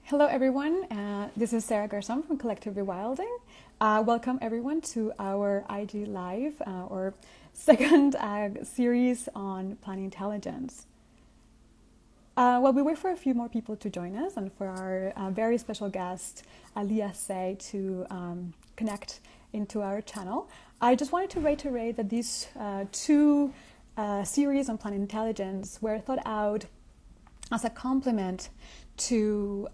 Hello, everyone. This is Sara Garzon from Collective Rewilding. Welcome, everyone, to our IG Live, or second series on plant intelligence. We wait for a few more people to join us and for our very special guest, Aliya Say, to connect into our channel. I just wanted to reiterate that these two series on plant intelligence were thought out as a complement to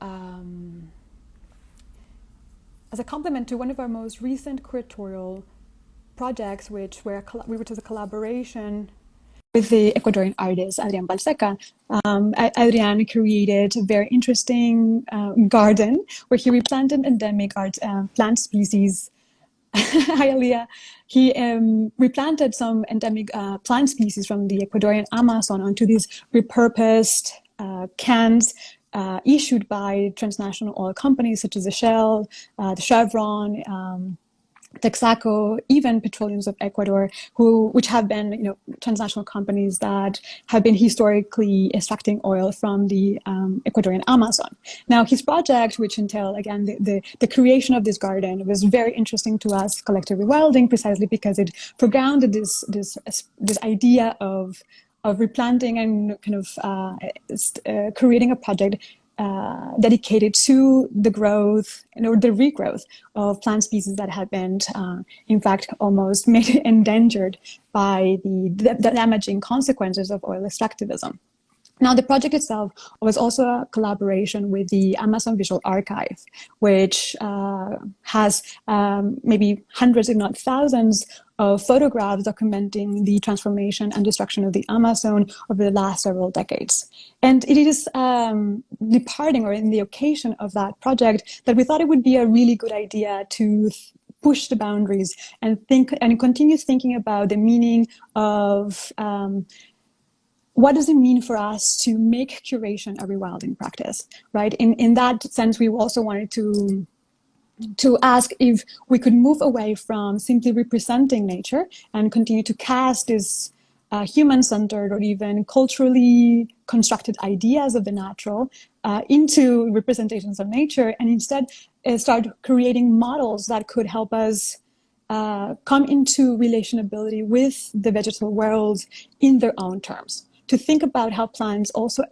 one of our most recent curatorial projects, which was a collaboration with the Ecuadorian artist Adrian Balseca. Adrian created a very interesting garden where he replanted endemic plant species. Hi, Aliya. He replanted some endemic plant species from the Ecuadorian Amazon onto these repurposed cans issued by transnational oil companies such as the Shell, the Chevron, Texaco, even Petroleums of Ecuador, which have been, transnational companies that have been historically extracting oil from the Ecuadorian Amazon. Now, his project, which entailed again the creation of this garden, was very interesting to us, Collective Rewilding, precisely because it foregrounded this idea of replanting and kind of creating a project dedicated to the growth or the regrowth of plant species that had been, in fact, almost made endangered by the damaging consequences of oil extractivism. Now, the project itself was also a collaboration with the Amazon Visual Archive, which has maybe hundreds, if not thousands, of photographs documenting the transformation and destruction of the Amazon over the last several decades. And it is departing, or in the occasion of that project, that we thought it would be a really good idea to push the boundaries and think and continue thinking about the meaning of what does it mean for us to make curation a rewilding practice, right? In that sense, we also wanted to ask if we could move away from simply representing nature and continue to cast this human-centered or even culturally constructed ideas of the natural into representations of nature, and instead start creating models that could help us come into relationability with the vegetal world in their own terms. To think about how plants also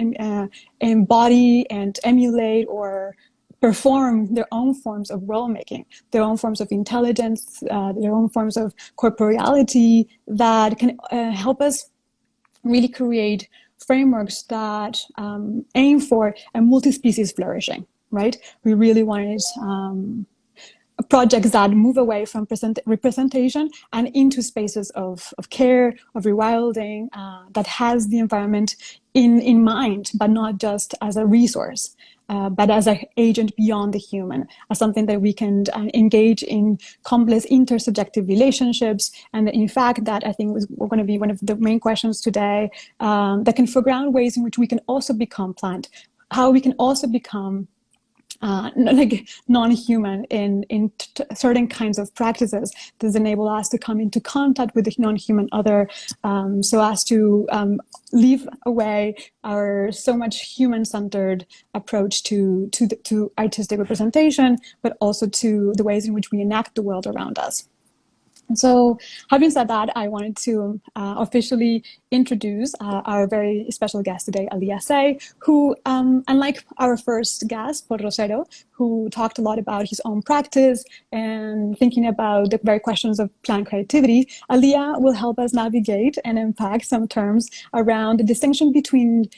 embody and emulate or perform their own forms of role making, their own forms of intelligence, their own forms of corporeality that can help us really create frameworks that aim for a multi-species flourishing, right? We really wanted projects that move away from representation and into spaces of care, of rewilding, that has the environment in mind, but not just as a resource, but as an agent beyond the human, as something that we can engage in complex intersubjective relationships. And in fact, that I think we're going to be one of the main questions today, that can foreground ways in which we can also become plant, how we can also become like non-human in certain kinds of practices that enable us to come into contact with the non-human other, so as to leave away our so much human-centered approach to artistic representation, but also to the ways in which we enact the world around us. So, having said that, I wanted to officially introduce our very special guest today, Aliya Say, who, unlike our first guest, Paul Rosero, who talked a lot about his own practice and thinking about the very questions of plant creativity, Aliya will help us navigate and unpack some terms around the distinction between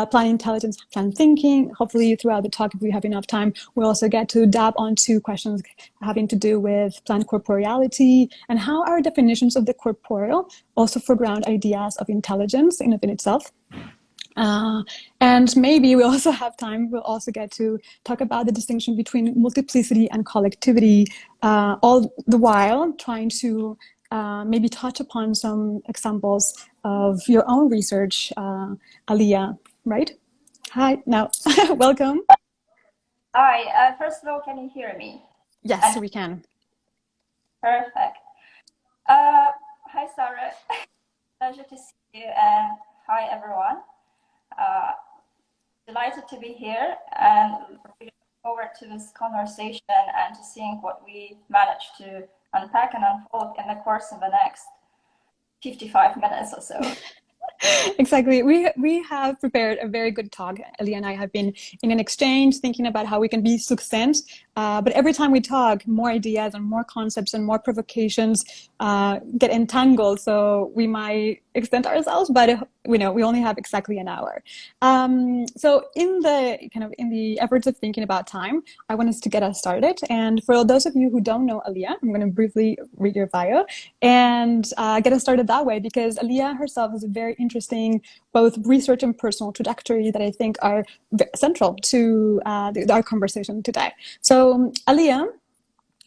plant intelligence, plant thinking. Hopefully throughout the talk, if we have enough time, we'll also get to dab onto questions having to do with plant corporeality and how our definitions of the corporeal also foreground ideas of intelligence in and of itself. And maybe we also have time, we'll also get to talk about the distinction between multiplicity and collectivity, all the while trying to maybe touch upon some examples of your own research, Aliya. Right? Hi, now, welcome. Hi, first of all, can you hear me? Yes, we can. Perfect. Hi, Sara. Pleasure to see you, and hi, everyone. Delighted to be here and forward to this conversation and to seeing what we managed to unpack and unfold in the course of the next 55 minutes or so. Exactly. We have prepared a very good talk. Aliya and I have been in an exchange thinking about how we can be succinct. But every time we talk, more ideas and more concepts and more provocations get entangled. So we might extend ourselves, but we only have exactly an hour. So in the efforts of thinking about time, I want us to get us started. And for those of you who don't know Aliya, I'm going to briefly read your bio and get us started that way, because Aliya herself has a very interesting both research and personal trajectory that I think are central to our conversation today. So Aliya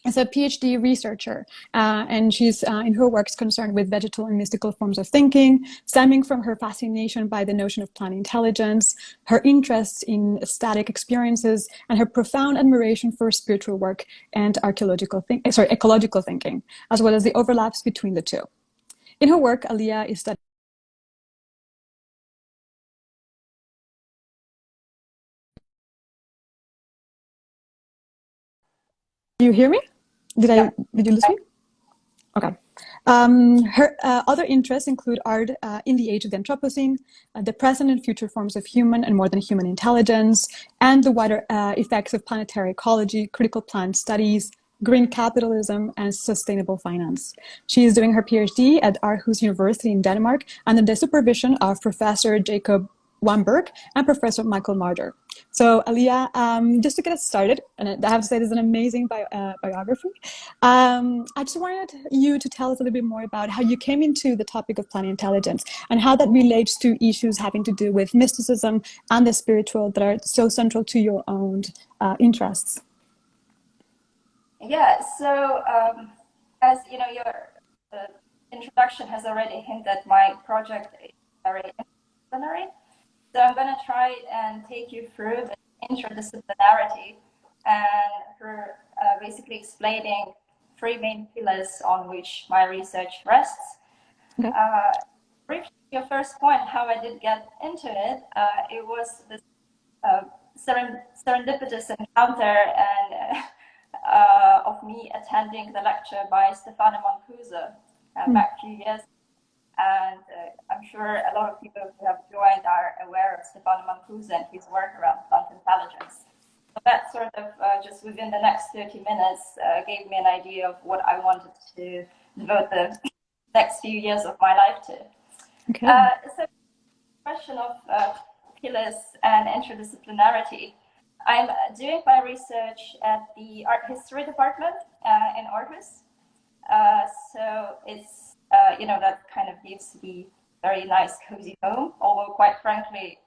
is a PhD researcher, and she's in her works concerned with vegetal and mystical forms of thinking, stemming from her fascination by the notion of plant intelligence, her interest in ecstatic experiences, and her profound admiration for spiritual work and ecological thinking, as well as the overlaps between the two. In her work, Aliya is studying. Do you hear me? Did you lose me? Okay. Her other interests include art in the age of the Anthropocene, the present and future forms of human and more than human intelligence, and the wider effects of planetary ecology, critical plant studies, green capitalism, and sustainable finance. She is doing her PhD at Aarhus University in Denmark under the supervision of Professor Jacob Wamberg and Professor Michael Marder. So Aliya, just to get us started, and I have to say this is an amazing biography, I just wanted you to tell us a little bit more about how you came into the topic of plant intelligence and how that relates to issues having to do with mysticism and the spiritual that are so central to your own interests. Yeah, so as you know, your introduction has already hinted, my project is very interdisciplinary. So I'm going to try and take you through the interdisciplinarity and for basically explaining three main pillars on which my research rests. Okay. Briefly, your first point, how I did get into it, it was this serendipitous encounter and of me attending the lecture by Stefano Mancuso back a few years. And I'm sure a lot of people who have joined are aware of Stefano Mancuso and his work around plant intelligence. So that sort of just within the next 30 minutes gave me an idea of what I wanted to devote the next few years of my life to. Okay. So the question of pillars and interdisciplinarity. I'm doing my research at the art history department in Aarhus. So it's that kind of gives me very nice, cozy home. Although, quite frankly,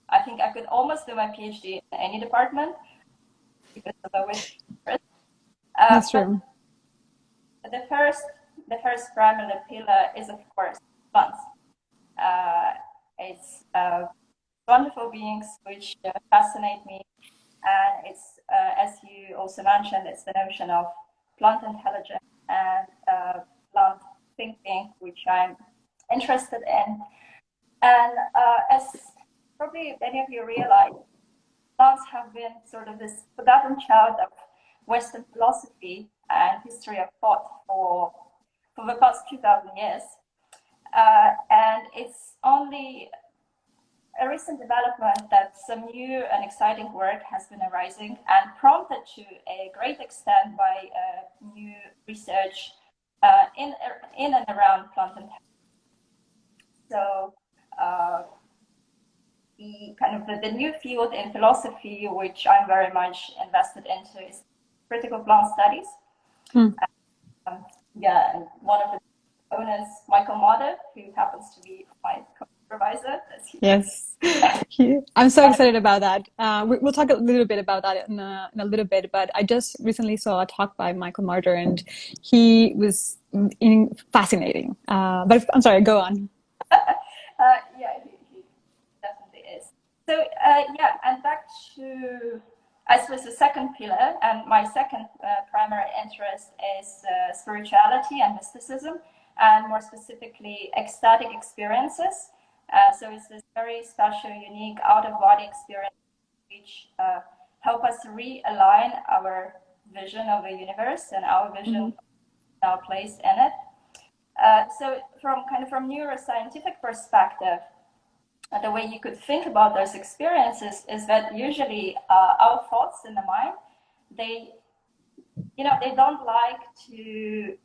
I think I could almost do my PhD in any department because of the way. That's true. The first primary pillar is, of course, plants. It's wonderful beings which fascinate me, and it's as you also mentioned, it's the notion of plant intelligence and plant thinking, which I'm interested in. And as probably many of you realize, plants have been sort of this forgotten child of Western philosophy and history of thought for the past 2,000 years. And it's only a recent development that some new and exciting work has been arising and prompted to a great extent by new research in and around plant intelligence. So the new field in philosophy, which I'm very much invested into, is critical plant studies. And one of the opponents, Michael Marder, who happens to be my supervisor. Yes, I'm so excited about that. We'll talk a little bit about that in a little bit, but I just recently saw a talk by Michael Marder and he was fascinating. But I'm sorry, go on. He definitely is. So and back to, I suppose, the second pillar, and my second primary interest is spirituality and mysticism, and more specifically, ecstatic experiences. So it's this very special, unique out-of-body experience which help us realign our vision of the universe and our vision, our place in it. So from neuroscientific perspective, the way you could think about those experiences is that usually our thoughts in the mind, they don't like to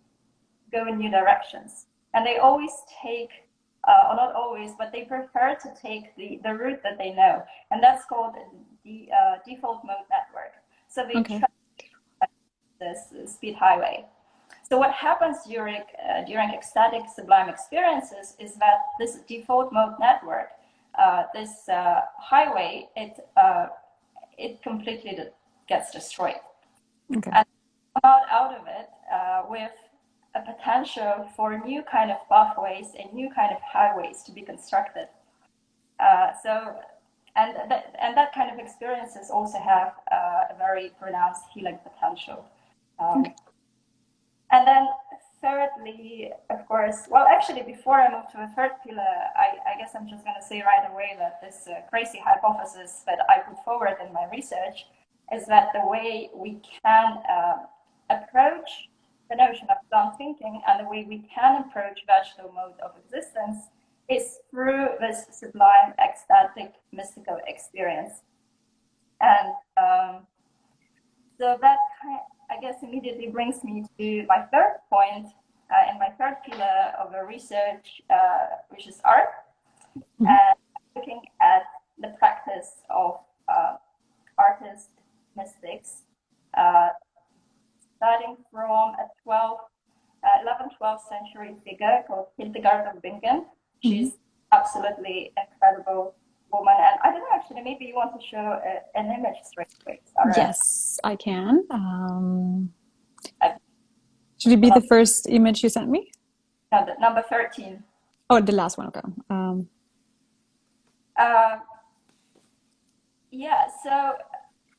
go in new directions, and they always take, or not always, but they prefer to take the route that they know, and that's called the default mode network. So they try this speed highway. So what happens during ecstatic sublime experiences is that this default mode network, this highway, it completely gets destroyed. Okay. And out of it with a potential for new kind of pathways and new kind of highways to be constructed. And that kind of experiences also have a very pronounced healing potential. And then thirdly, of course, well, actually, before I move to the third pillar, I guess I'm just going to say right away that this crazy hypothesis that I put forward in my research is that the way we can approach the notion of plant thinking and the way we can approach vegetal mode of existence is through this sublime, ecstatic, mystical experience. And so that I guess immediately brings me to my third point in my third pillar of the research, which is art, and looking at the practice of artist mystics, starting from a 11th, 12th century figure called Hildegard of Bingen. She's absolutely incredible woman. And I don't know, actually, maybe you want to show an image straight away, Sarah. Yes, I can. Should it be the first image you sent me? No, the number 13. Oh, the last one, okay. Yeah, so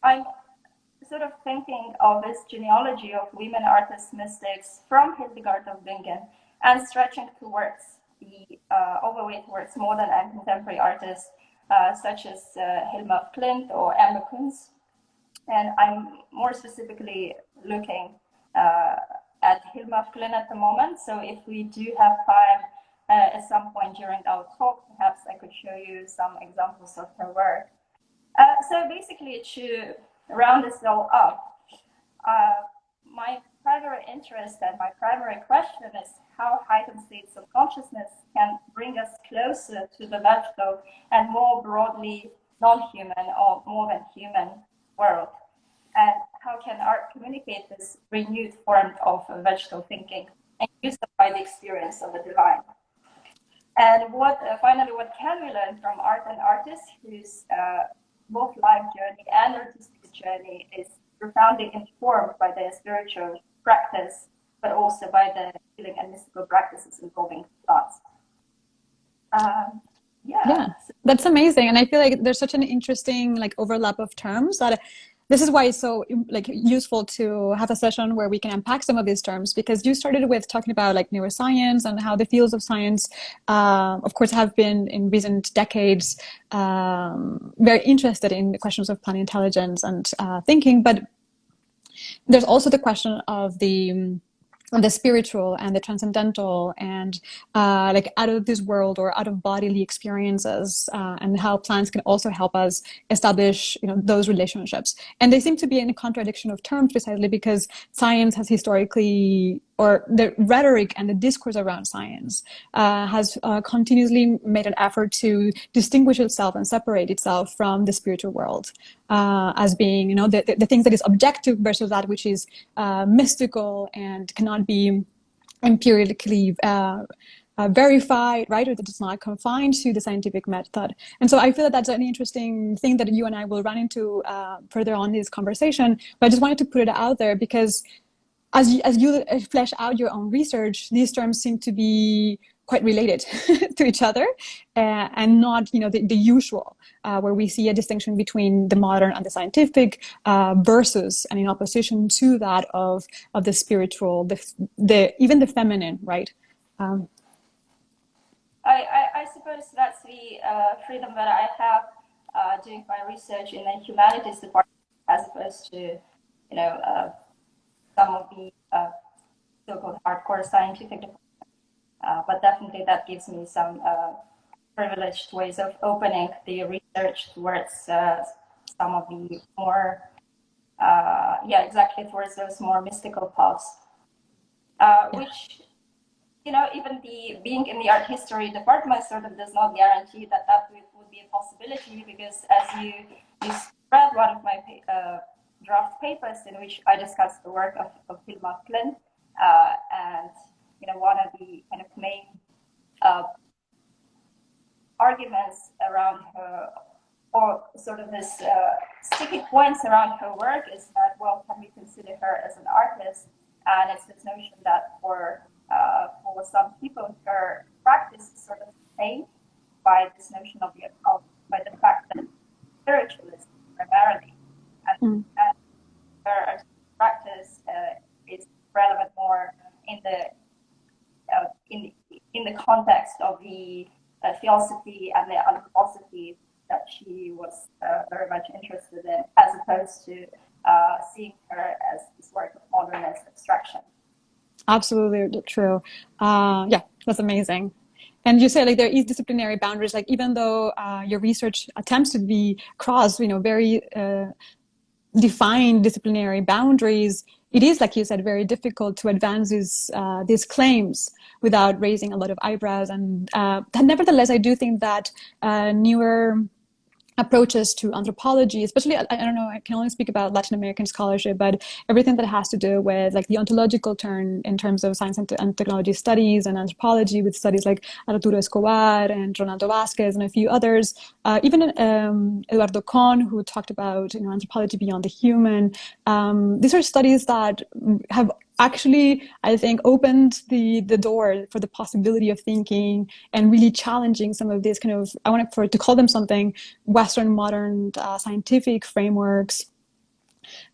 I'm sort of thinking of this genealogy of women artists, mystics from Hildegard of Bingen and stretching towards the all the way towards modern and contemporary artists such as Hilma of Klint or Amber Kunz. And I'm more specifically looking at Hilma of Klint at the moment. So if we do have time at some point during our talk, perhaps I could show you some examples of her work. So basically, to round this all up, my primary interest and my primary question is how heightened states of consciousness can bring us closer to the vegetal and more broadly non-human or more than human world, and how can art communicate this renewed form of vegetal thinking and justify the experience of the divine. And finally, what can we learn from art and artists whose both life journey and artistic journey is profoundly informed by their spiritual practice, but also by the healing and mystical practices involving plants. Yeah, that's amazing. And I feel like there's such an interesting overlap of terms that this is why it's so useful to have a session where we can unpack some of these terms, because you started with talking about neuroscience and how the fields of science, of course, have been in recent decades very interested in the questions of plant intelligence and thinking. But there's also the question of the spiritual and the transcendental and out of this world or out of bodily experiences, and how plants can also help us establish those relationships. And they seem to be in a contradiction of terms precisely because science has historically, or the rhetoric and the discourse around science has continuously made an effort to distinguish itself and separate itself from the spiritual world as being the things that is objective versus that which is mystical and cannot be empirically verified, right? Or that is not confined to the scientific method. And so I feel that that's an interesting thing that you and I will run into further on in this conversation. But I just wanted to put it out there because as you flesh out your own research, these terms seem to be quite related to each other and not the usual where we see a distinction between the modern and the scientific versus and in opposition to that of the spiritual, the even the feminine, right? I suppose that's the freedom that I have doing my research in the humanities department opposed to, some of the so-called hardcore scientific departments. But definitely that gives me some privileged ways of opening the research towards some of the more, towards those more mystical paths, which, even being in the art history department sort of does not guarantee that would be a possibility, because as you read one of my draft papers in which I discussed the work of Hilma Klint, and one of the kind of main arguments around her, or sort of this sticky points around her work, is that, well, can we consider her as an artist? And it's this notion that for some people, her practice is sort of tainted by this notion of by the fact that spiritualism primarily, and her practice is relevant more in the context of the theosophy and the anthroposophy that she was very much interested in, as opposed to seeing her as this work of modernist abstraction. Absolutely true. Yeah, that's amazing. And you say like there is disciplinary boundaries, like even though your research attempts to be cross, very defined disciplinary boundaries, it is, like you said, very difficult to advance these claims without raising a lot of eyebrows. And nevertheless, I do think that newer approaches to anthropology, especially, I don't know, I can only speak about Latin American scholarship, but everything that has to do with like the ontological turn in terms of science and technology studies and anthropology, with studies like Arturo Escobar and Ronaldo Vasquez and a few others, even Eduardo Kohn, who talked about anthropology beyond the human. These are studies that have actually, I think, opened the door for the possibility of thinking and really challenging some of these kind of, I want to call them something, Western modern scientific frameworks,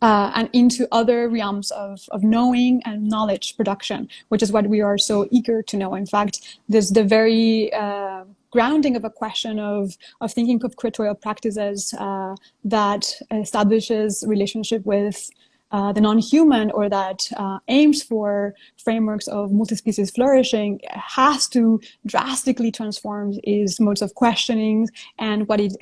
and into other realms of knowing and knowledge production, which is what we are so eager to know. In fact, there's the very grounding of a question of thinking of curatorial practices that establishes relationship with the non-human, or that aims for frameworks of multi-species flourishing, has to drastically transform its modes of questioning and what it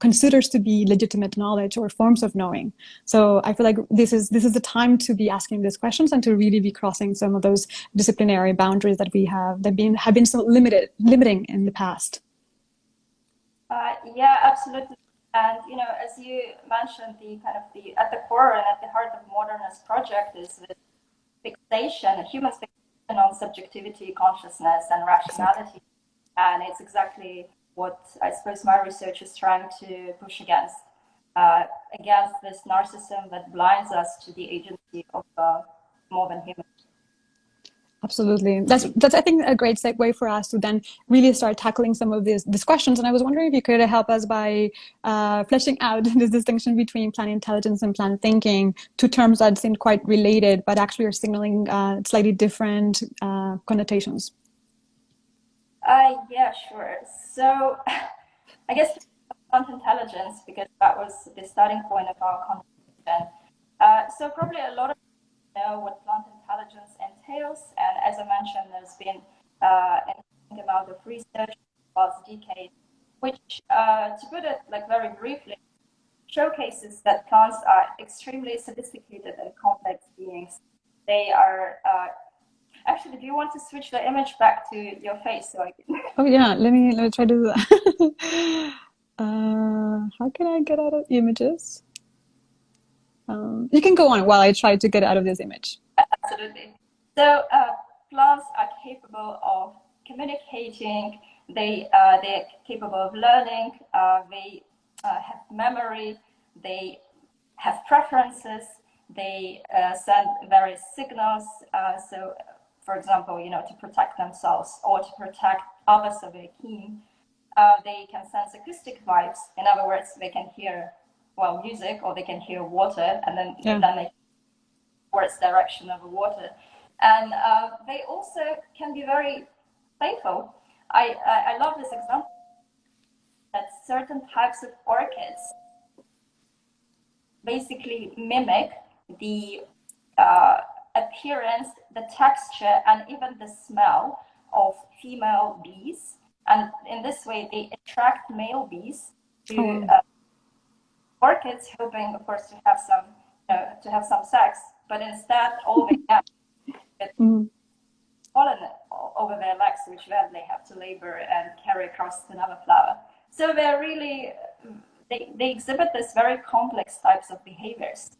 considers to be legitimate knowledge or forms of knowing. So I feel like this is the time to be asking these questions and to really be crossing some of those disciplinary boundaries that we have been so limiting in the past. Yeah, absolutely. And as you mentioned, at the core and at the heart of modernist project is this fixation, human fixation on subjectivity, consciousness, and rationality. And it's exactly what I suppose my research is trying to push against this narcissism that blinds us to the agency of more than human. Absolutely. That's I think a great segue for us to then really start tackling some of these questions. And I was wondering if you could help us by fleshing out this distinction between plant intelligence and plant thinking, two terms that seem quite related, but actually are signaling slightly different connotations. Yeah, sure. So I guess plant intelligence, because that was the starting point of our conversation. So probably a lot of know what plant intelligence entails, and as I mentioned, there's been an amount of research in the past decade, which, to put it like very briefly, showcases that plants are extremely sophisticated and complex beings. They are actually. Do you want to switch the image back to your face so I can? Oh yeah, let me try to do that. How can I get out of images? You can go on while I try to get out of this image. Absolutely. So plants are capable of communicating. They're capable of learning. They have memory. They have preferences. They send various signals. So, for example, to protect themselves or to protect others of their kin. They can sense acoustic vibes. In other words, they can hear music, or they can hear water, and then they towards direction of the water. And they also can be very playful. I love this example, that certain types of orchids basically mimic the appearance, the texture, and even the smell of female bees. And in this way, they attract male bees to orchids, hoping, of course, to have some sex. But instead, all they get is pollen over their legs, which then they have to labor and carry across to another flower. So they're really they exhibit this very complex types of behaviors.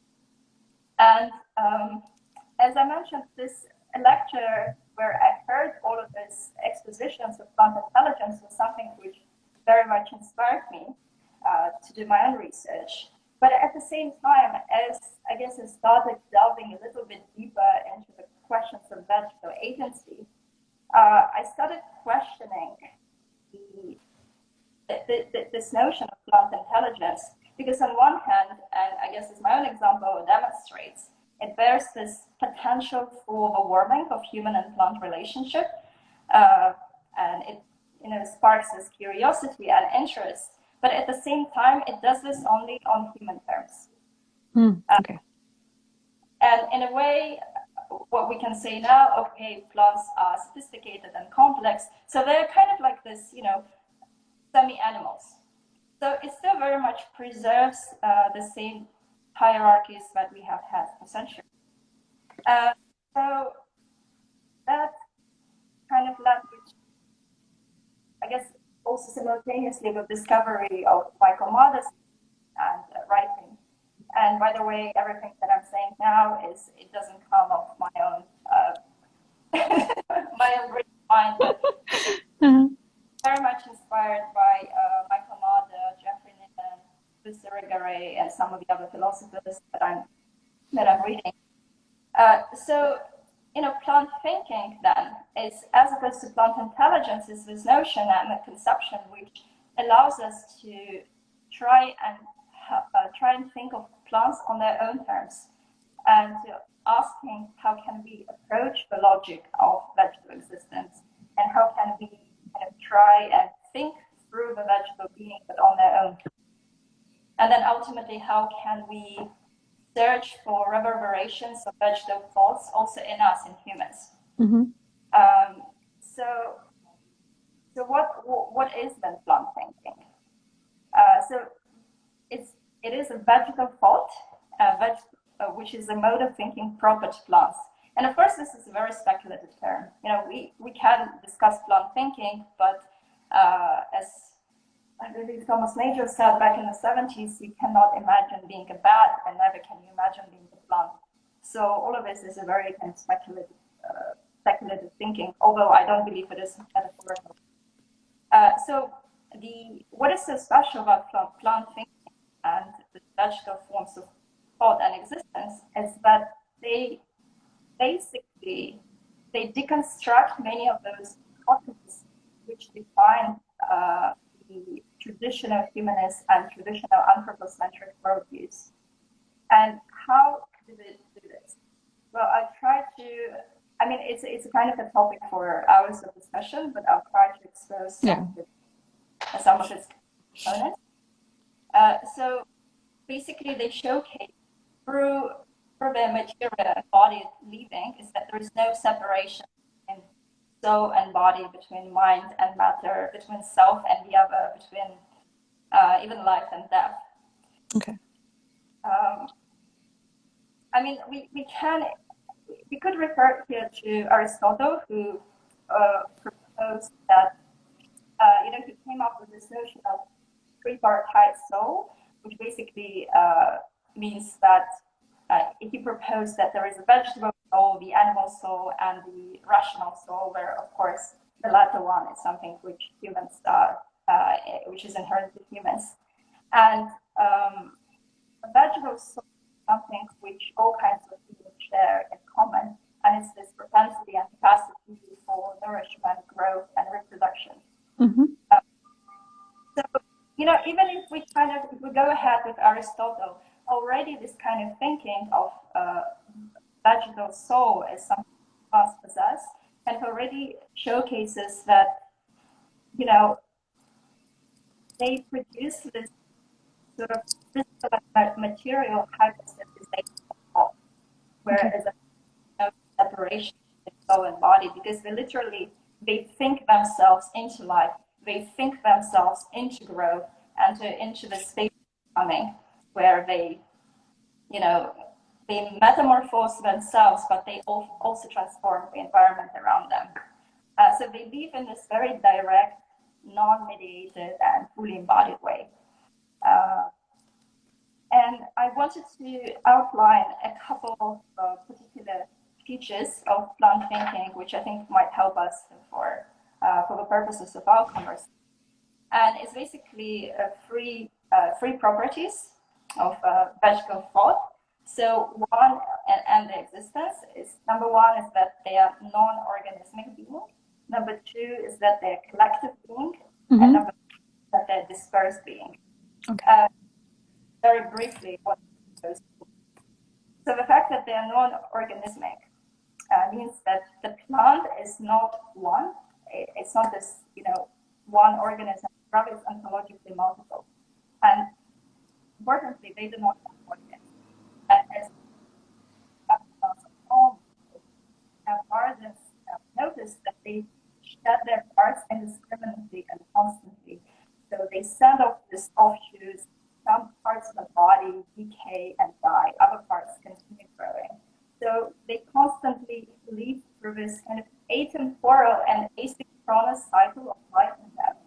And as I mentioned, this lecture where I heard all of these expositions of plant intelligence was something which very much inspired me to do my own research. But at the same time, as I guess I started delving a little bit deeper into the questions of vegetal agency, I started questioning this notion of plant intelligence, because on one hand, and I guess as my own example demonstrates, it bears this potential for the warming of human and plant relationship, and it sparks this curiosity and interest. But at the same time, it does this only on human terms. Okay. And in a way, what we can say now, okay, plants are sophisticated and complex, so they're kind of like this, semi-animals. So it still very much preserves the same hierarchies that we have had for centuries. So that kind of led me, I guess, also simultaneously with discovery of Michael Marder and writing. And by the way, everything that I'm saying now it doesn't come off my own my own great mind, but very much inspired by Michael Marder, Jeffrey Niven, Sara Garzon, and some of the other philosophers that I'm reading. So, plant thinking then is, as opposed to plant intelligence, is this notion and a conception which allows us to try and think of plants on their own terms, and asking how can we approach the logic of vegetal existence, and how can we kind of try and think through the vegetal being but on their own. And then ultimately, how can we search for reverberations of vegetal thoughts also in us, in humans? So what is then plant thinking? So it is a vegetal thought, which is a mode of thinking proper to plants. And of course, this is a very speculative term. We can discuss plant thinking, but as I believe Thomas Major said back in the 70s, you cannot imagine being a bat, and neither can you imagine being a plant. So all of this is a very kind of speculative thinking, although I don't believe it is metaphorical. So what is so special about plant thinking and the vegetal forms of thought and existence is that they basically deconstruct many of those dichotomies which define the traditional humanist and traditional anthropocentric worldviews. And how do they do this? Well, I'll try to, it's a kind of a topic for hours of discussion, but I'll try to expose some of its components. So basically, they showcase through their material and body leaving is that there is no separation in soul and body, between mind and matter, between self and the other, between even life and death. Okay. We could refer here to Aristotle, who proposed that he came up with this notion of tripartite soul, which basically means that he proposed that there is a vegetable soul, the animal soul, and the rational soul, where of course the latter one is something which humans are, which is inherent to humans. And the vegetable soul is something which all kinds of people share in common, and it's this propensity and capacity for nourishment, growth, and reproduction. So, even if we go ahead with Aristotle, already this kind of thinking of vegetal soul as something plants possess, and already showcases that, they produce this sort of physical material hypersensitization, whereas a separation between soul and body, because they think themselves into life, they think themselves into growth and into the space of becoming, where they metamorphose themselves, but they also transform the environment around them. So they live in this very direct, non-mediated, and fully embodied way. And I wanted to outline a couple of particular features of plant thinking, which I think might help us for the purposes of our conversation. And it's basically three properties of vegetal thought. So one, and their existence is, number one is that they are non-organismic being. Number two is that they're collective being. Mm-hmm. And number three is that they're dispersed being. Okay. Very briefly, what those two. So the fact that they are non-organismic means that the plant is not one. It's not this, one organism. Rather, it's ontologically multiple. And importantly, they do not have organs. As Marder noticed that they shed their parts indiscriminately and constantly. So they send off these offshoots. Some parts of the body decay and die. Other parts continue growing. So they constantly live through this kind of atemporal and asynchronous cycle of life and death.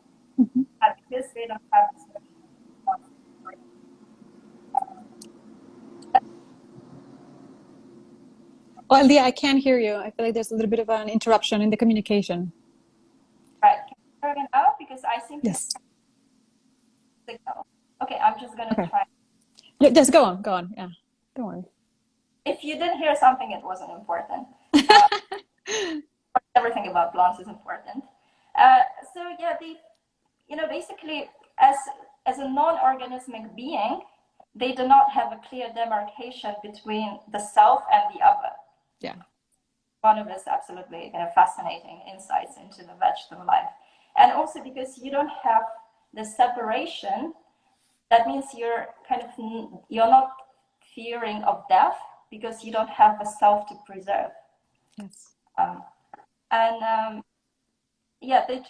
Mm-hmm. Because they don't have this Well, Aliya, I can't hear you. I feel like there's a little bit of an interruption in the communication. Right. Can you hear me now? Because I think yes. Signal. Okay, I'm just going to try. Yeah, just go on. Yeah, don't worry. If you didn't hear something, it wasn't important. Everything about plants is important. So yeah, basically, as a non-organismic being, they do not have a clear demarcation between the self and the other. Yeah. One of these absolutely fascinating insights into the vegetable life. And also because you don't have the separation, that means you're not fearing of death because you don't have the self to preserve. Yes.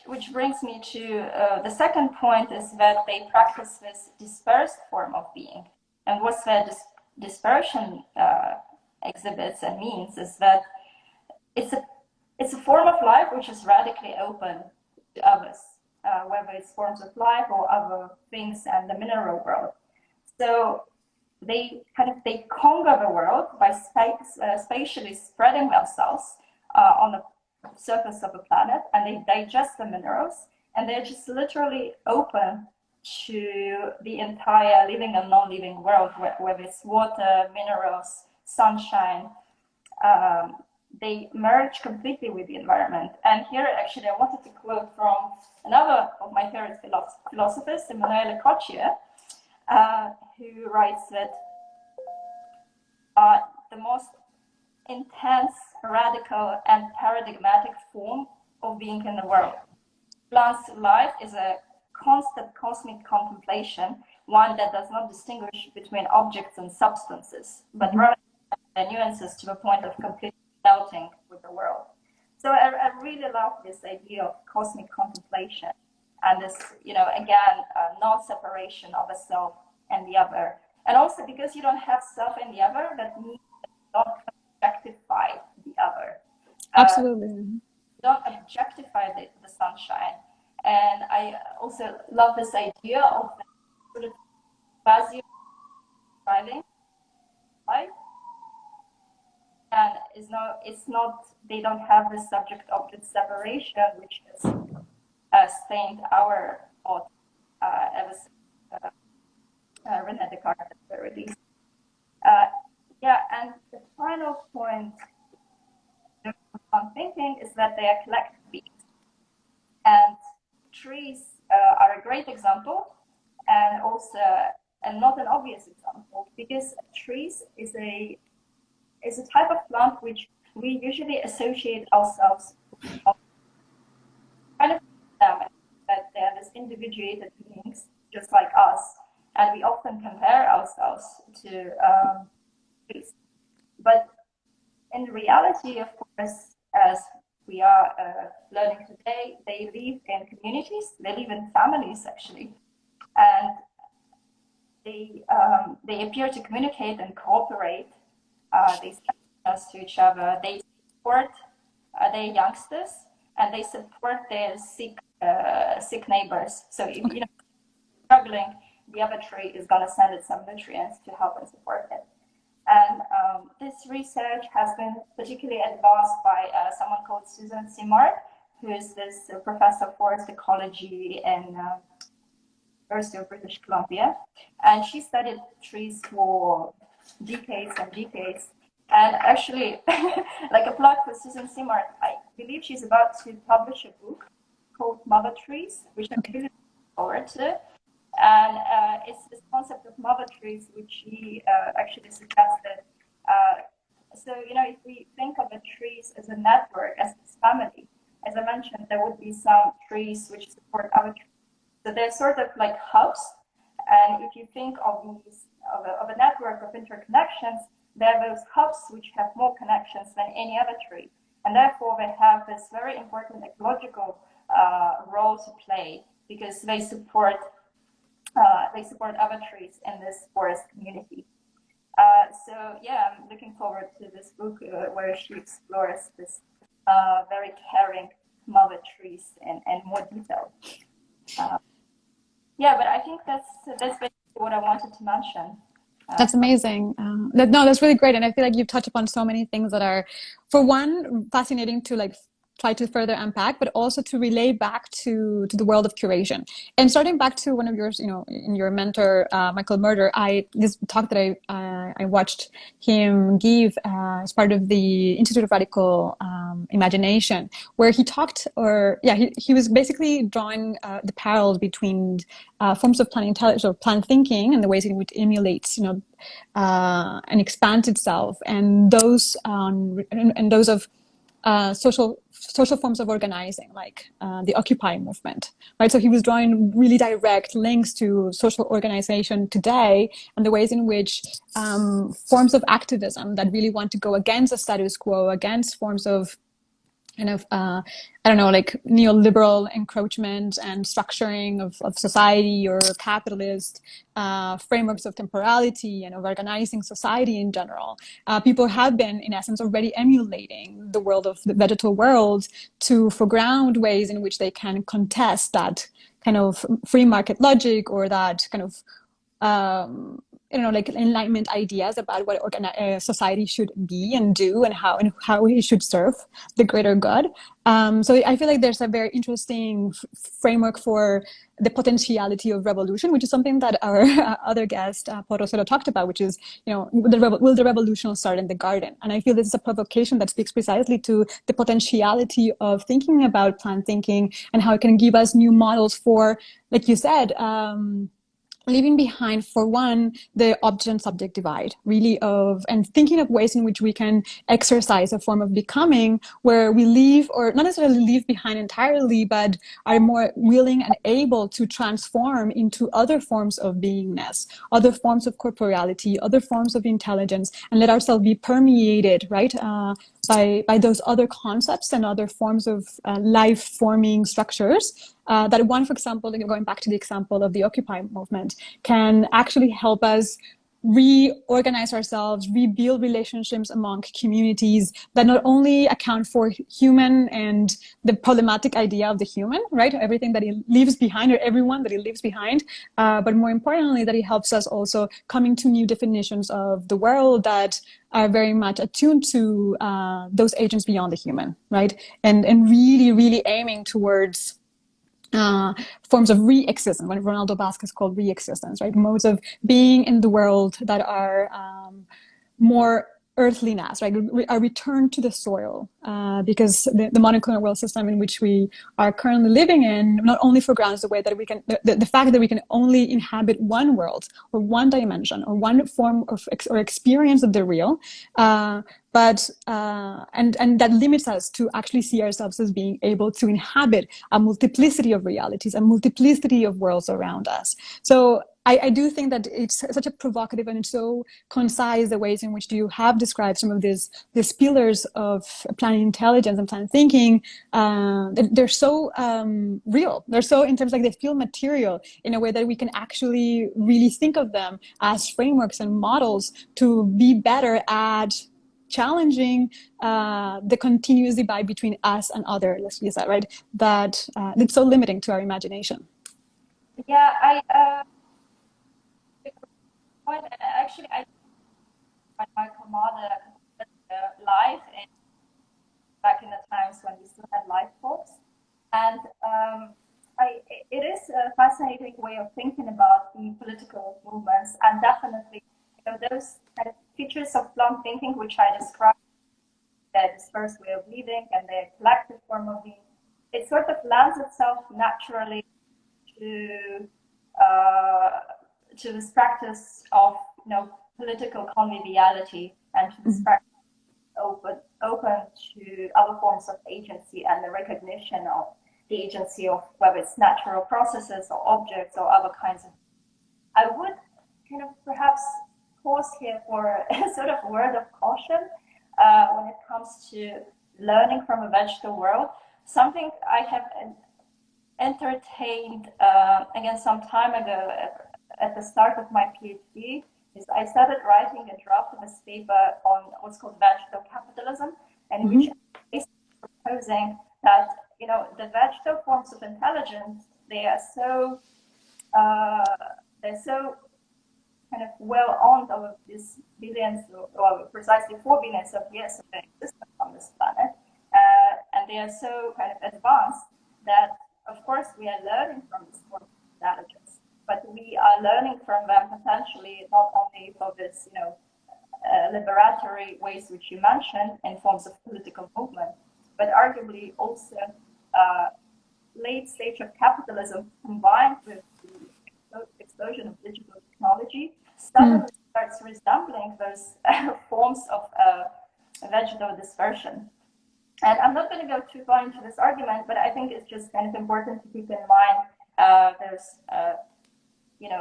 Which brings me to the second point is that they practice this dispersed form of being. And what the dispersion exhibits and means is that it's a form of life which is radically open to others, whether it's forms of life or other things and the mineral world. So they conquer the world by spatially spreading themselves on the surface of the planet, and they digest the minerals, and they're just literally open to the entire living and non-living world, whether it's water, minerals, sunshine. They merge completely with the environment. And here, actually, I wanted to quote from another of my favorite philosophers, Emanuele Coccia, who writes that the most intense, radical, and paradigmatic form of being in the world. Plants' life is a constant cosmic contemplation, one that does not distinguish between objects and substances, but rather the nuances to the point of complete melting with the world. So I really love this idea of cosmic contemplation and this, non-separation of the self and the other. And also because you don't have self and the other, that means that you don't objectify the other. Absolutely. Don't objectify the sunshine. And I also love this idea of the sort of quasi driving life. And it's not, they don't have the subject-object separation, which has stained our thought ever since René Descartes at the very least. And the final point on thinking is that they are collective beings. And trees are a great example, and also, and not an obvious example, because trees is a type of plant which we usually associate ourselves with. Kind of them, that they're this individuated beings, just like us, and we often compare ourselves to trees. But in reality, of course, as we are learning today, they live in communities, they live in families actually, and they appear to communicate and cooperate. They send us to each other. They support their youngsters, and they support their sick neighbors. So if you know struggling, the other tree is going to send it some nutrients to help and support it. And this research has been particularly advanced by someone called Susan Simard, who is this professor of forest ecology in University of British Columbia. And she studied trees for decades and decades. And actually, like a plug for Susan Simard, I believe she's about to publish a book called Mother Trees, which I'm really looking forward to. And it's this concept of mother trees, which she actually suggested. So, you know, if we think of the trees as a network, as this family, as I mentioned, there would be some trees which support other trees. So they're sort of like hubs. And if you think of these of a network of interconnections, there are those hubs which have more connections than any other tree. And therefore, they have this very important ecological role to play because they support other trees in this forest community. So yeah, I'm looking forward to this book where she explores this very caring mother trees in more detail. Yeah, but I think that's basically what I wanted to mention. That's amazing. That's really great. And I feel like you've touched upon so many things that are, for one, fascinating to like try to further unpack, but also to relay back to the world of curation. And starting back to one of yours, you know, in your mentor, Michael Marder, this talk that I watched him give as part of the Institute of Radical Imagination, where he talked, he was basically drawing the parallels between forms of plant intelligence or plant thinking and the ways in which it emulates, you know, and expands itself, and those of social forms of organizing, like the Occupy movement, right? So he was drawing really direct links to social organization today and the ways in which forms of activism that really want to go against the status quo, against forms of kind of, like neoliberal encroachment and structuring of society or capitalist frameworks of temporality and of organizing society in general. People have been, in essence, already emulating the world of the vegetal world to foreground ways in which they can contest that kind of free market logic or that kind of like Enlightenment ideas about what society should be and do and how it should serve the greater good. So I feel like there's a very interesting framework for the potentiality of revolution, which is something that our other guest, Paul Rosero, talked about, which is, you know, will the revolution start in the garden? And I feel this is a provocation that speaks precisely to the potentiality of thinking about plant thinking and how it can give us new models for, like you said, leaving behind, for one, the object and subject divide, really, and thinking of ways in which we can exercise a form of becoming where we leave, or not necessarily leave behind entirely, but are more willing and able to transform into other forms of beingness, other forms of corporeality, other forms of intelligence, and let ourselves be permeated, right, by those other concepts and other forms of life-forming structures. That one, for example, going back to the example of the Occupy movement, can actually help us reorganize ourselves, rebuild relationships among communities that not only account for human and the problematic idea of the human, right? Everything that it leaves behind, or everyone that it leaves behind, but more importantly, that it helps us also coming to new definitions of the world that are very much attuned to those agents beyond the human, right? And really, really aiming towards forms of re-existence, what Ronaldo Vasquez called re-existence, right? Modes of being in the world that are more earthliness, right? A return to the soil, because the modern colonial world system in which we are currently living in not only foregrounds the way that we can, the fact that we can only inhabit one world or one dimension or one form of or experience of the real, but and that limits us to actually see ourselves as being able to inhabit a multiplicity of realities, a multiplicity of worlds around us. So I do think that it's such a provocative and so concise the ways in which you have described some of these pillars of planet intelligence and planet thinking. They're so real. They're so, in terms, like, they feel material in a way that we can actually really think of them as frameworks and models to be better at challenging the continuous divide between us and other, let's use that, right? That it's so limiting to our imagination. Yeah, actually, I Michael Marder live back in the times when we still had live talks, and it is a fascinating way of thinking about the political movements, and definitely, those kind of features of plant thinking which I described, the dispersed way of living and the collective form of being, it sort of lends itself naturally to this practice of political conviviality, and to this practice open to other forms of agency and the recognition of the agency of whether it's natural processes or objects or other kinds of. I would kind of perhaps pause here for a sort of word of caution when it comes to learning from a vegetal world. Something I have entertained again some time ago at the start of my PhD is I started writing a draft of a paper on what's called vegetal capitalism, and which is proposing that the vegetal forms of intelligence, they're so kind of well on over these billions, or precisely 4 billion of years of existence on this planet, and they are so kind of advanced that, of course, we are learning from this form of intelligence, but we are learning from them potentially not only for this, liberatory ways which you mentioned in forms of political movement, but arguably also late stage of capitalism combined with the explosion of digital technology suddenly starts resembling those forms of vegetal dispersion. And I'm not going to go too far into this argument, but I think it's just kind of important to keep in mind there's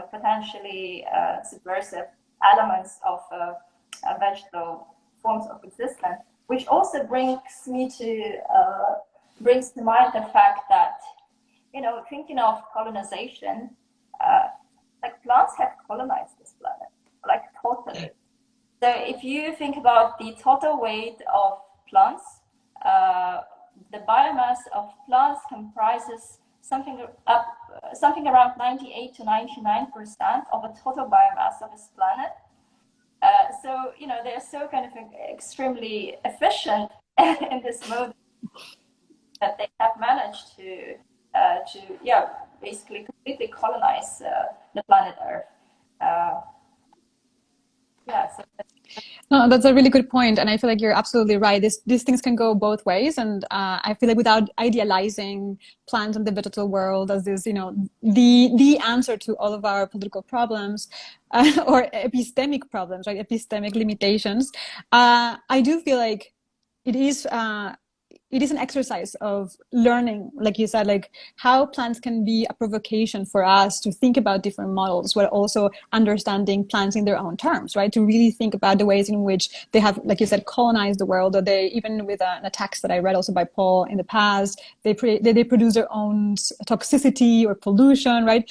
potentially subversive elements of vegetal forms of existence, which also brings to mind the fact that, thinking of colonization, like plants have colonized this planet, like totally. So if you think about the total weight of plants, the biomass of plants comprises something around 98 to 99% of the total biomass of this planet. So they're so kind of extremely efficient in this mode that they have managed to basically completely colonize the planet Earth. So no, that's a really good point, and I feel like you're absolutely right. These things can go both ways, and I feel like without idealizing plants and the vegetal world as this, the answer to all of our political problems or epistemic problems, right? Epistemic limitations. I do feel like it is an exercise of learning, like you said, like how plants can be a provocation for us to think about different models, while also understanding plants in their own terms, right? To really think about the ways in which they have, like you said, colonized the world, or they, even with a text that I read also by Paul in the past, they produce their own toxicity or pollution, right?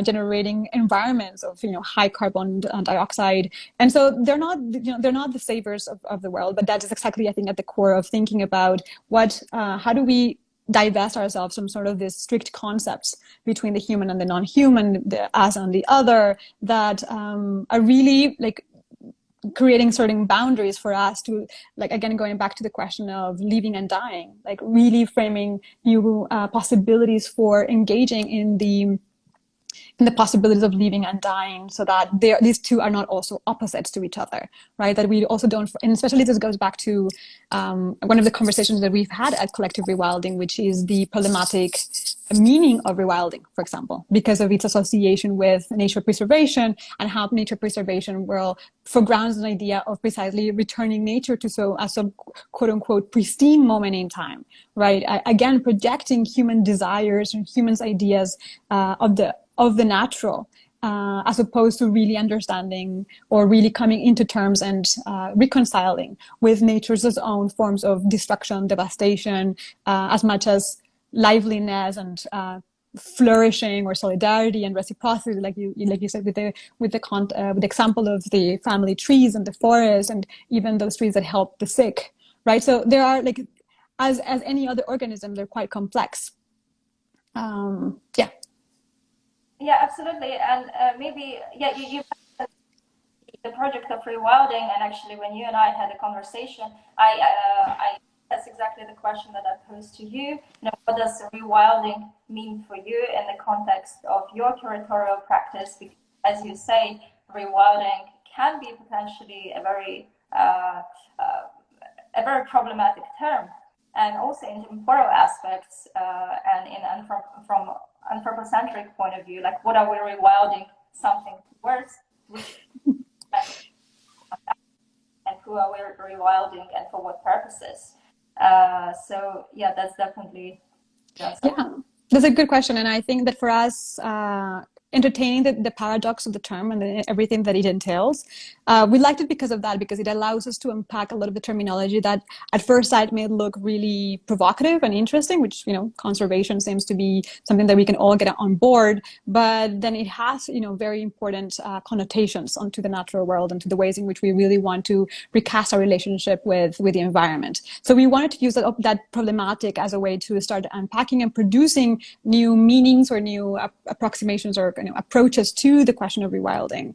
Generating environments of, high carbon dioxide. And so they're not the saviors of the world, but that is exactly, I think, at the core of thinking about how do we divest ourselves from sort of these strict concepts between the human and the non-human, the us and the other, that are really like creating certain boundaries for us to, like, again, going back to the question of living and dying, like really framing new possibilities for engaging in the possibilities of living and dying, so that these two are not also opposites to each other, right? That we also don't, and especially this goes back to one of the conversations that we've had at Collective Rewilding, which is the problematic meaning of rewilding, for example, because of its association with nature preservation, and how nature preservation will foregrounds an idea of precisely returning nature to some quote unquote pristine moment in time, right? Again, projecting human desires and humans' ideas of the natural, as opposed to really understanding or really coming into terms and reconciling with nature's own forms of destruction, devastation, as much as liveliness and flourishing or solidarity and reciprocity, like you said, with the example of the family trees and the forest, and even those trees that help the sick, right? So there are, like, as any other organism, they're quite complex. Yeah. Yeah, absolutely. And maybe, yeah, you the project of rewilding, and actually when you and I had a conversation, I that's exactly the question that I posed to you. What does rewilding mean for you in the context of your curatorial practice? Because, as you say, rewilding can be potentially a very problematic term, and also in temporal aspects, and from anthropocentric point of view, like what are we rewilding something towards, which and who are we rewilding and for what purposes? So yeah, that's definitely yeah, that's a good question. And I think that for us, entertaining the paradox of the term and everything that it entails, we liked it because of that, because it allows us to unpack a lot of the terminology that at first sight may look really provocative and interesting, which, conservation seems to be something that we can all get on board, but then it has, very important connotations onto the natural world and to the ways in which we really want to recast our relationship with the environment. So we wanted to use that problematic as a way to start unpacking and producing new meanings or new approximations or approaches to the question of rewilding,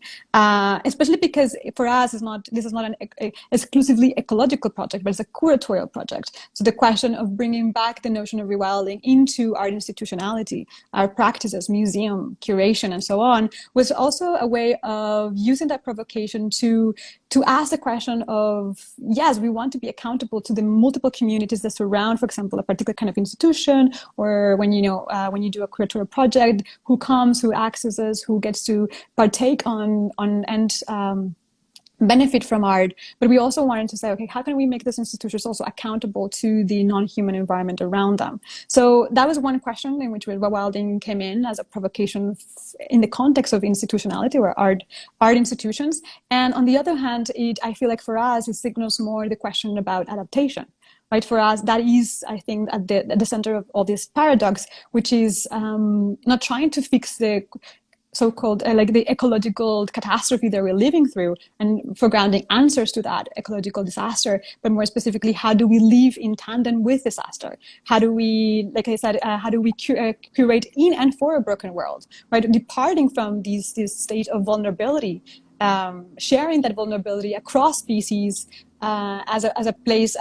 especially because for us, this is not an exclusively ecological project, but it's a curatorial project. So the question of bringing back the notion of rewilding into art institutionality, our practices, museum, curation, and so on, was also a way of using that provocation to ask the question of, yes, we want to be accountable to the multiple communities that surround, for example, a particular kind of institution, or when you do a curatorial project, who comes, who accesses, who gets to partake on and benefit from art. But we also wanted to say, okay, how can we make these institutions also accountable to the non-human environment around them? So that was one question in which rewilding came in as a provocation in the context of institutionality or art institutions. And on the other hand, I feel like for us, it signals more the question about adaptation. Right, for us, that is, I think, at the center of all this paradox, which is not trying to fix the so-called like the ecological catastrophe that we're living through and foregrounding answers to that ecological disaster, but more specifically, how do we live in tandem with disaster? How do we, like I said, how do we curate in and for a broken world, right? Departing from this state of vulnerability, sharing that vulnerability across species, as a place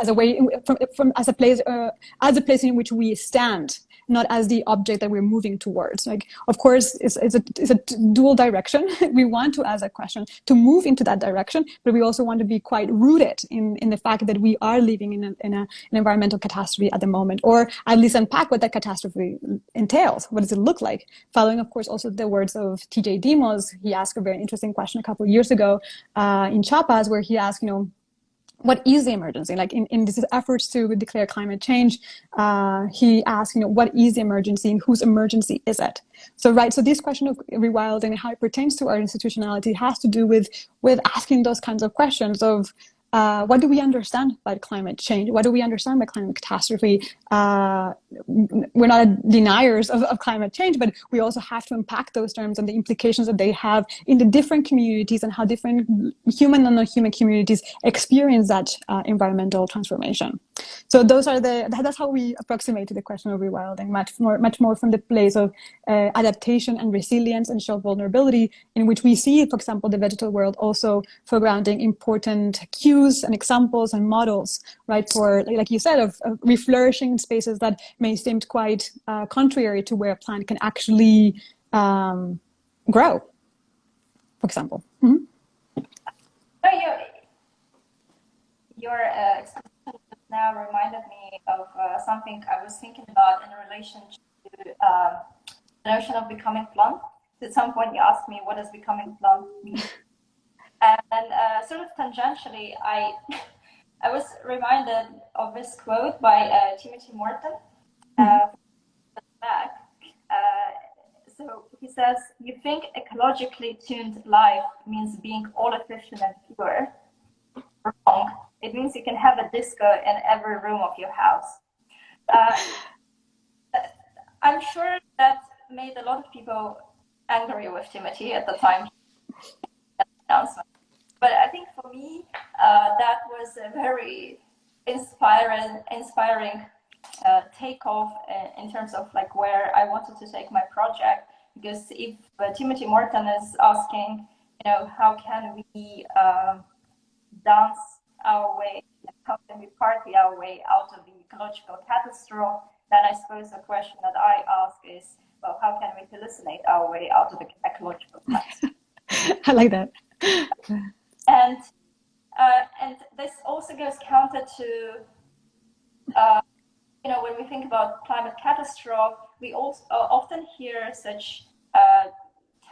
in which we stand, not as the object that we're moving towards. Like, of course, it's a dual direction. We want to ask a question to move into that direction, but we also want to be quite rooted in the fact that we are living in an environmental catastrophe at the moment, or at least unpack what that catastrophe entails. What does it look like? Following, of course, also the words of T.J. Demos, he asked a very interesting question a couple of years ago in Chiapas, where he asked, what is the emergency? Like in these efforts to declare climate change, he asked, what is the emergency and whose emergency is it? So this question of rewilding and how it pertains to our institutionality has to do with asking those kinds of questions of, what do we understand by climate change? What do we understand by climate catastrophe? We're not deniers of climate change, but we also have to unpack those terms and the implications that they have in the different communities and how different human and non-human communities experience that environmental transformation. So that's how we approximate to the question of rewilding, much more from the place of adaptation and resilience and show vulnerability, in which we see, for example, the vegetal world also foregrounding important cues and examples and models, right, for, like you said, of reflourishing spaces that may seem quite contrary to where a plant can actually grow, for example. Mm-hmm. So your explanation now reminded me of something I was thinking about in relation to the notion of becoming blunt. At some point you asked me, what does becoming blunt mean? And sort of tangentially, I was reminded of this quote by Timothy Morton back, So he says, you think ecologically tuned life means being all efficient and pure. Wrong. It means you can have a disco in every room of your house. I'm sure that made a lot of people angry with Timothy at the time. But I think for me, that was a very inspiring takeoff in terms of like where I wanted to take my project. Because if Timothy Morton is asking, how can we dance our way, how can we party our way out of the ecological catastrophe, then I suppose the question that I ask is, well, how can we hallucinate our way out of the ecological catastrophe? I like that. And this also goes counter to, when we think about climate catastrophe, we also often hear such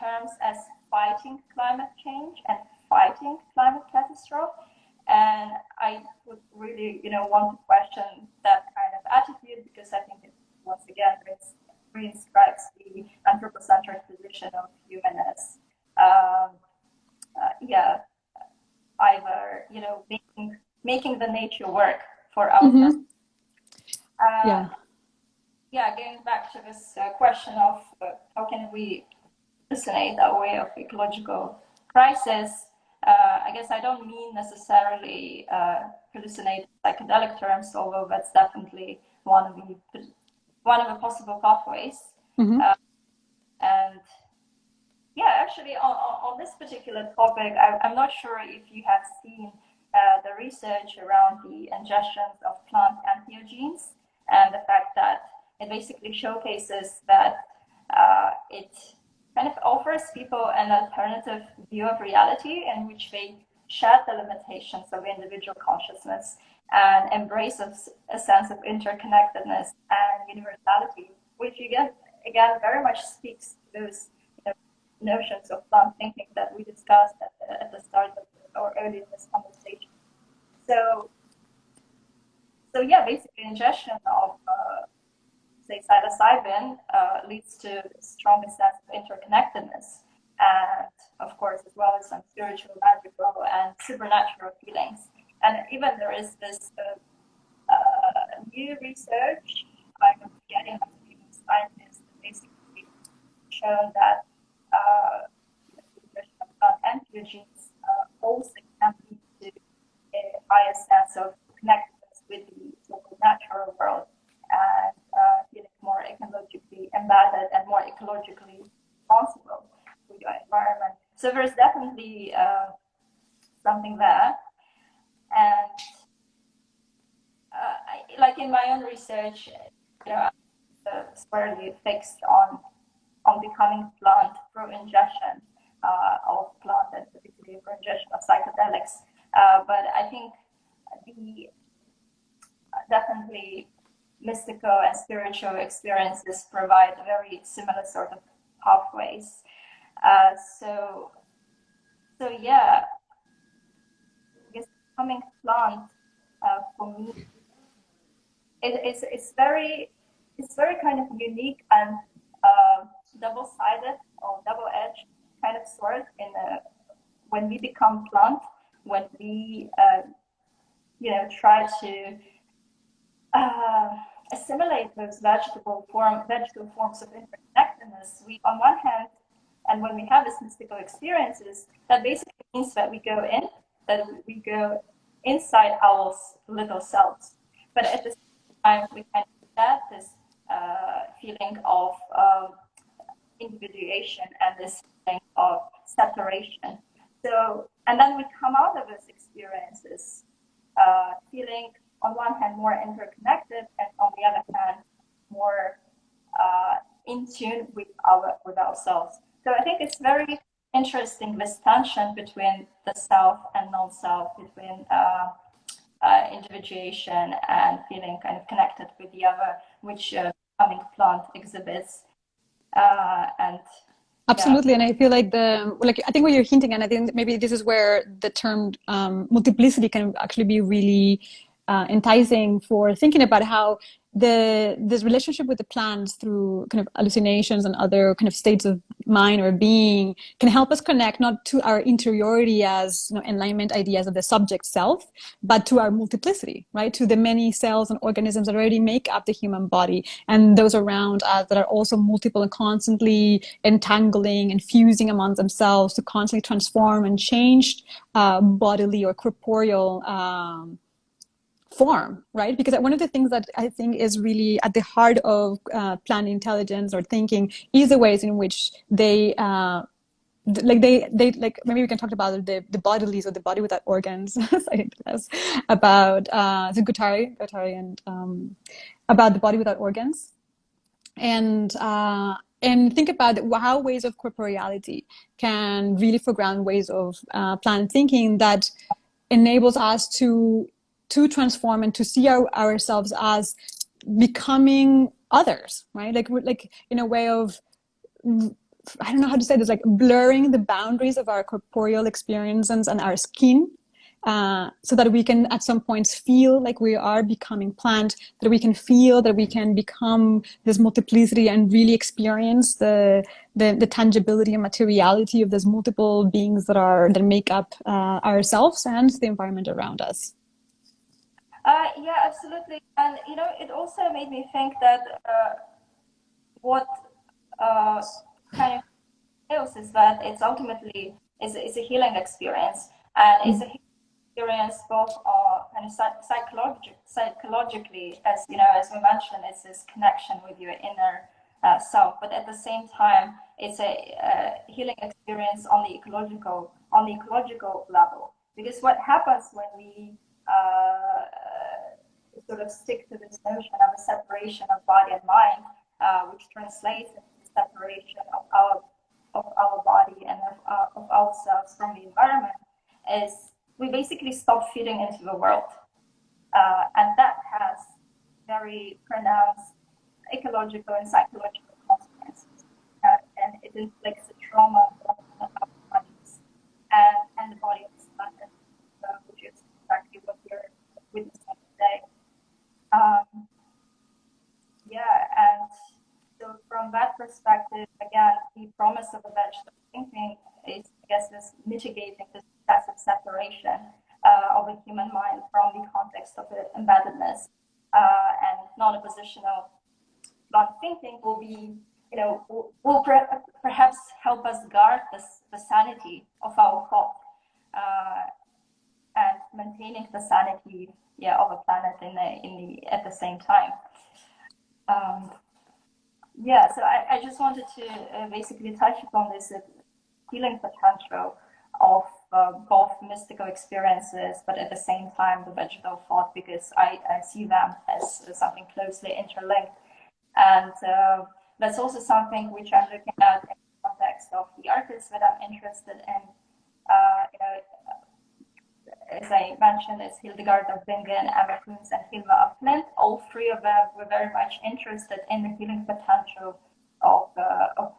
terms as fighting climate change and fighting climate catastrophe. And I would really, want to question that kind of attitude, because I think it once again reinscribes the anthropocentric position of humanists. Either making the nature work for our purpose. Going back to this question of how can we hallucinate our way of ecological crisis. I guess I don't mean necessarily hallucinate psychedelic terms, although that's definitely one of the possible pathways. Actually, on this particular topic, I'm not sure if you have seen the research around the ingestions of plant entheogens and the fact that it basically showcases that it kind of offers people an alternative view of reality in which they shed the limitations of individual consciousness and embrace a sense of interconnectedness and universality, which again very much speaks to those notions of plant thinking that we discussed at the start of or early in this conversation. So basically ingestion of say psilocybin leads to the strongest sense of interconnectedness, and of course as well as some spiritual, magical, and supernatural feelings. And even there is this new research, I'm forgetting how to name the scientists, basically shown that entheogens also can lead to a higher sense of connectedness with the local natural world and feeling more ecologically embedded and more ecologically responsible for your environment. So there's definitely something there. And like in my own research, I'm squarely fixed on becoming plant through ingestion of plant and particularly for ingestion of psychedelics. But I think the definitely mystical and spiritual experiences provide very similar sort of pathways. So yeah, I guess becoming plant for me, it's very kind of unique and double-sided or double-edged kind of sword when we become plant, when we try to assimilate those vegetal forms of interconnectedness. We, on one hand, and when we have these mystical experiences, that basically means that we go go inside our little selves. But at the same time, we kind of have this feeling of individuation and this feeling of separation. So, and then we come out of those experiences feeling, on one hand, more interconnected, and on the other hand, more in tune with ourselves. So I think it's very interesting, this tension between the self and non-self, between individuation and feeling kind of connected with the other, which becoming plant exhibits. Absolutely, and I feel like I think what you're hinting at, I think maybe this is where the term multiplicity can actually be really enticing for thinking about how this relationship with the plants through kind of hallucinations and other kind of states of mind or being can help us connect not to our interiority as enlightenment ideas of the subject self, but to our multiplicity, right? To the many cells and organisms that already make up the human body and those around us that are also multiple and constantly entangling and fusing among themselves to constantly transform and change bodily or corporeal form, right? Because one of the things that I think is really at the heart of plant intelligence or thinking is the ways in which they maybe we can talk about the bodilies or the body without organs about the Guattari and about the body without organs and think about how ways of corporeality can really foreground ways of plant thinking that enables us to transform and to see ourselves as becoming others, right? Like in a way of, I don't know how to say this, like blurring the boundaries of our corporeal experiences and our skin, so that we can at some points feel like we are becoming plant, that we can feel that we can become this multiplicity and really experience the tangibility and materiality of those multiple beings that make up ourselves and the environment around us. Yeah, absolutely. And, it also made me think that what kind of feels is that it's ultimately is a healing experience. And it's a healing experience both kind of psychologically, as we mentioned, it's this connection with your inner self. But at the same time, it's a healing experience on the ecological level. Because what happens when we sort of stick to this notion of a separation of body and mind, which translates into the separation of our body and of ourselves from the environment, is we basically stop feeding into the world. And that has very pronounced ecological and psychological consequences. And it inflicts a trauma on our bodies and the body of the planet, which is exactly what we're witnessing today. And so from that perspective, again, the promise of a vegetal thinking is, I guess, this mitigating this successive separation of a human mind from the context of embeddedness, and non-oppositional plant thinking will be, will perhaps help us guard the sanity of our thought, and maintaining the sanity, of a planet at the same time. So I just wanted to basically touch upon this healing potential of both mystical experiences, but at the same time the vegetal thought, because I see them as something closely interlinked. And that's also something which I'm looking at in the context of the artists that I'm interested in. As I mentioned, it's Hildegard of Bingen, Emma Kunz, and Hilma of Klint. All three of them were very much interested in the healing potential of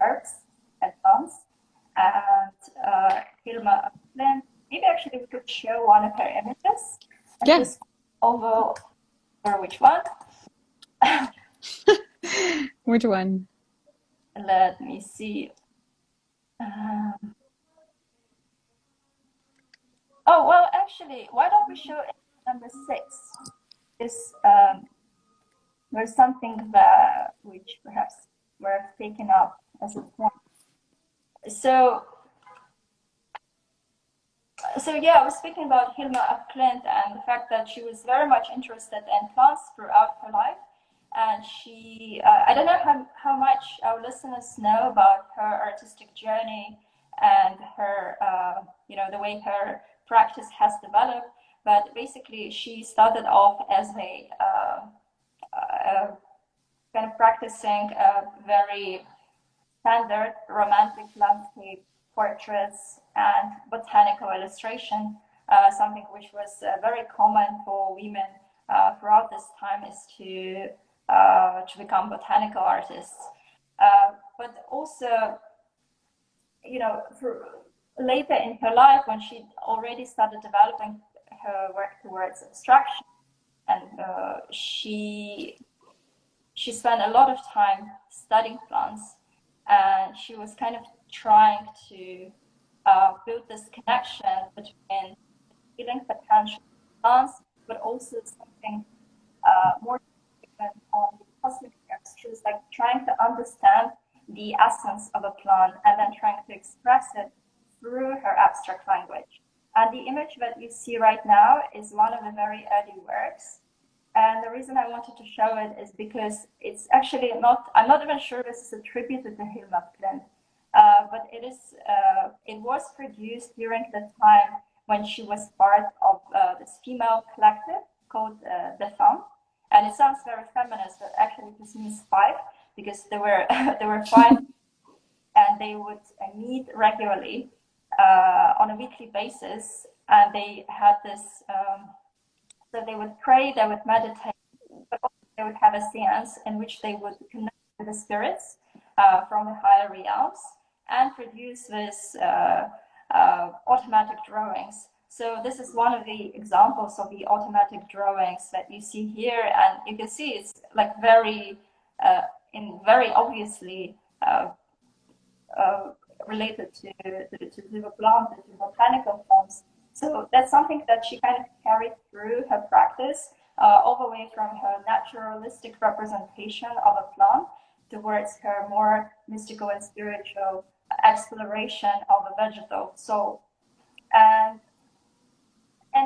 herbs and plants. And Hilma of Klint, maybe actually we could show one of her images. Yeah. Just over which one? Which one? Let me see. Oh, well, actually, why don't we show number 6? There's something that which perhaps worth taking up as a point. So I was speaking about Hilma of Klint and the fact that she was very much interested in plants throughout her life. And she, I don't know how much our listeners know about her artistic journey and her, the way her practice has developed. But basically, she started off as a kind of practicing very standard romantic landscape portraits and botanical illustration. Something which was very common for women throughout this time is to become botanical artists. But also, for later in her life, when she already started developing her work towards abstraction, and she spent a lot of time studying plants, and she was kind of trying to build this connection between healing potential of plants, but also something more on the cosmic terms. She was like trying to understand the essence of a plant and then trying to express it through her abstract language. And the image that you see right now is one of the very early works. And the reason I wanted to show it is because it's actually not, I'm not even sure this is attributed to Hilma Klint, but it was produced during the time when she was part of this female collective called The Femme. And it sounds very feminist, but actually this means five, because there were five, and they would meet regularly on a weekly basis, and they had this. So they would pray, they would meditate, but also they would have a seance in which they would connect with the spirits from the higher realms and produce this automatic drawings. So this is one of the examples of the automatic drawings that you see here, and you can see it's like very obviously related to the plant, to botanical forms. So that's something that she kind of carried through her practice, all the way from her naturalistic representation of a plant towards her more mystical and spiritual exploration of a vegetal soul. And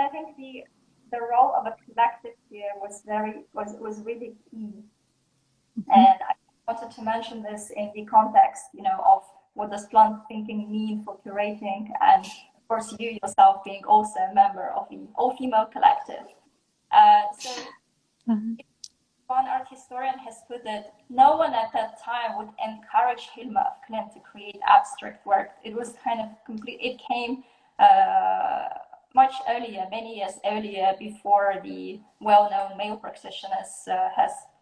I think the role of a collective here was really key. Mm-hmm. And I wanted to mention this in the context, of what does plant thinking mean for curating, and of course you yourself being also a member of the all-female collective. One art historian has put it, no one at that time would encourage Hilma of Klint to create abstract work. It was kind of complete. It came much earlier, many years earlier, before the well-known male practitioners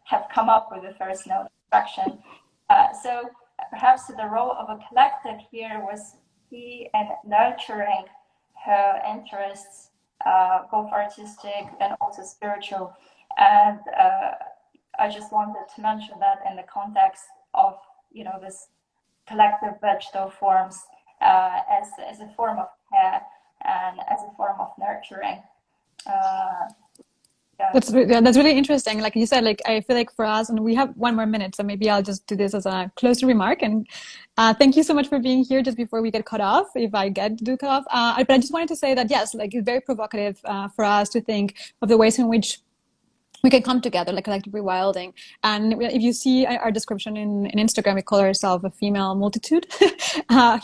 have come up with the first known abstraction. So perhaps the role of a collective here was key in nurturing her interests, both artistic and also spiritual. And I just wanted to mention that in the context of, this collective vegetal forms as a form of care and as a form of nurturing. Yeah. That's really interesting. Like you said, I feel like for us, and we have 1 more minute, so maybe I'll just do this as a closing remark. And thank you so much for being here just before we get cut off, if I get to do cut off. But I just wanted to say that, yes, it's very provocative for us to think of the ways in which we can come together, like collective rewilding. And if you see our description in Instagram, we call ourselves a female multitude,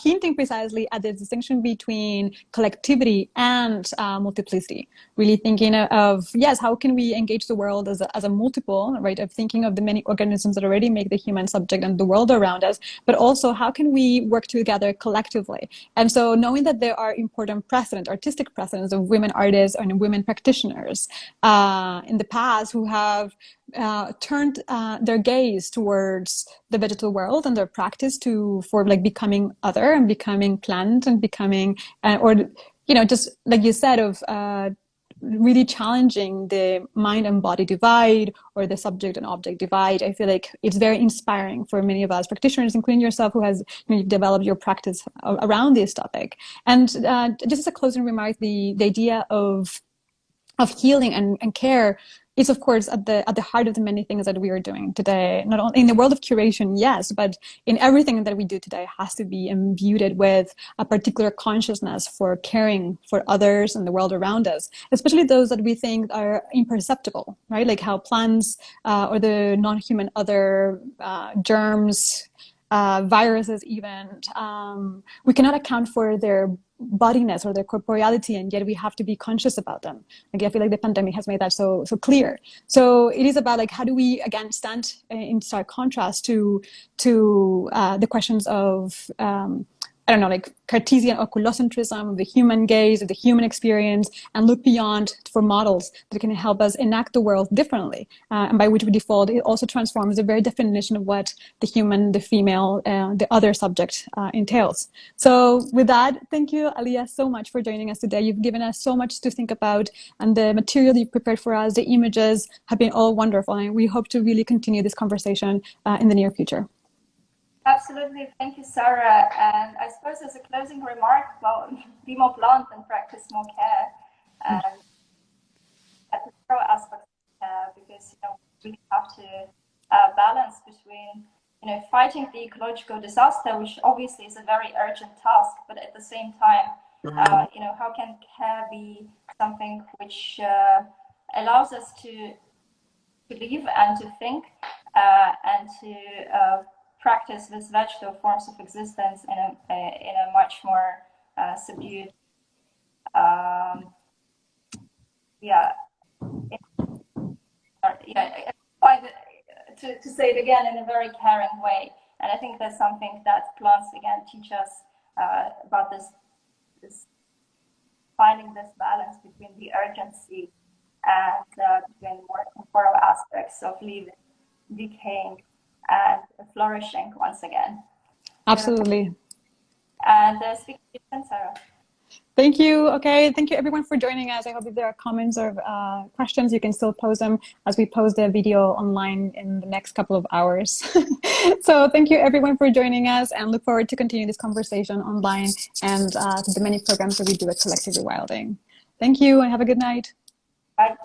hinting precisely at the distinction between collectivity and multiplicity. Really thinking of, yes, how can we engage the world as a multiple, right? Of thinking of the many organisms that already make the human subject and the world around us, but also how can we work together collectively? And so knowing that there are important precedents, artistic precedents of women artists and women practitioners in the past, who have turned their gaze towards the vegetal world and their practice for becoming other and becoming plant and becoming, just like you said, of really challenging the mind and body divide or the subject and object divide. I feel like it's very inspiring for many of us practitioners, including yourself, who has developed your practice around this topic. And just as a closing remark, the idea of healing and care is, of course, at the heart of the many things that we are doing today. Not only in the world of curation, yes, but in everything that we do today has to be imbued with a particular consciousness for caring for others and the world around us, especially those that we think are imperceptible, right? Like how plants or the non-human other germs, viruses even, we cannot account for their bodiness or their corporeality, and yet we have to be conscious about them. I feel like the pandemic has made that so clear. So it is about how do we again stand in stark contrast to the questions of I don't know, like Cartesian oculocentrism of the human gaze, of the human experience, and look beyond for models that can help us enact the world differently. And by which we default, it also transforms the very definition of what the human, the female, the other subject entails. So with that, thank you, Aliya, so much for joining us today. You've given us so much to think about, and the material you've prepared for us, the images have been all wonderful. And we hope to really continue this conversation in the near future. Absolutely. Thank you, Sarah. And I suppose as a closing remark, well, be more blunt and practice more care. And at the pro aspect of care, because we really have to balance between fighting the ecological disaster, which obviously is a very urgent task, but at the same time, how can care be something which allows us to live and to think and to practice these vegetal forms of existence in a much more subdued, to say it again, in a very caring way. And I think that's something that plants again teach us about this finding this balance between the urgency and between more temporal aspects of living, decaying, and flourishing once again. Absolutely. And speak to you, Sarah. Thank you. Okay, thank you everyone for joining us. I hope if there are comments or questions, you can still post them as we post the video online in the next couple of hours. So thank you everyone for joining us, and look forward to continue this conversation online and the many programs that we do at Collective Rewilding. Thank you and have a good night. Bye.